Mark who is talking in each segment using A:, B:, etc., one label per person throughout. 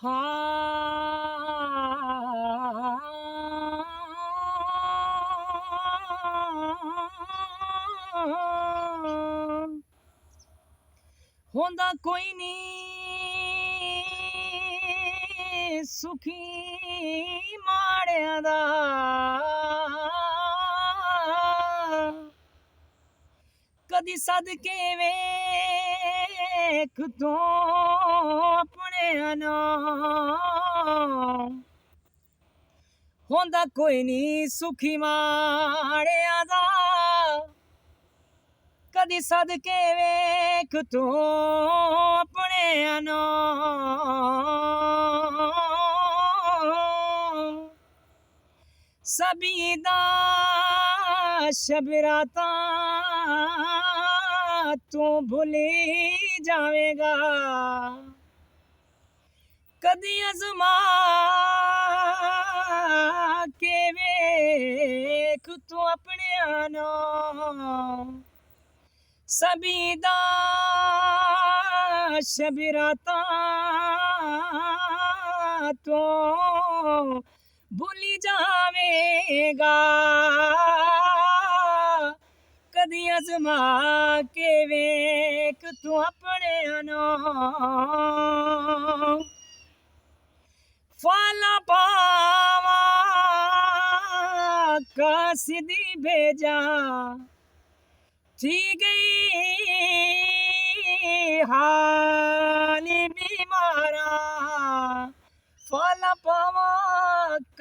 A: ਹਾਂ ਹੁੰਦਾ ਕੋਈ ਨਹੀਂ ਸੁਖੀ ਮਾੜਿਆਂ ਦਾ ਕਦੀ ਸਦਕੇ ਵੇਖ ਤੂੰ ਆਪਣਿਆਂ ਨੂੰ ਹੁੰਦਾ ਕੋਈ ਨਹੀਂ ਸੁਖੀ ਮਾੜਿਆਂ ਦਾ ਕਦੀ ਸਦਕੇ ਵੇਖ ਤੂੰ ਆਪਣਿਆਂ ਨੂੰ ਸਭੀ ਦਾ ਸ਼ਬਰਾਤਾ ਤੂੰ ਭੁਲੀ ਜਾਵੇਗਾ कदी अजमा के वेख तू अपने आनो सभी दा शबराता तो भूली जावेगा कदी अजमा के वेख तू अपने आनो फाला पावा कासिदी भेजा थी गई हाली बीमारा फाला पावा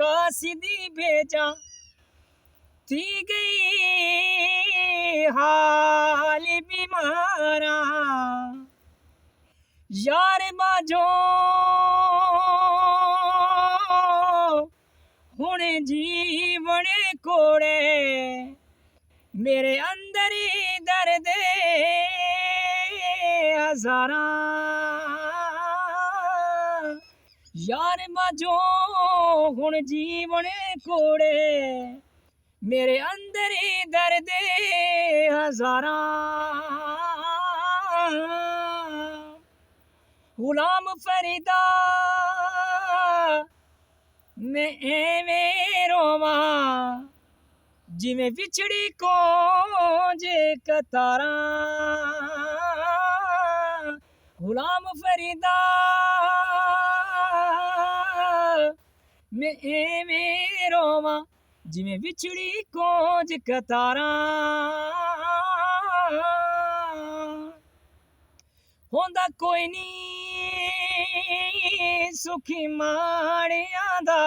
A: कासिदी भेजा थी गई हाली बीमारा यार बाजो हुणे जीवन कोड़े मेरे अंदर ही दर्द हजारा यार बाजो हुण जीवन कोड़े मेरे अंदर ही दर्द हजारा गुलाम फरीदा मैं एवें रोवा जिवें विछड़ी को जे कतारा गुलाम फरीदा मैं एवें रोवा जिवें विछड़ी को जे कतारा होंदा कोई नहीं सुखी माड़ियां दा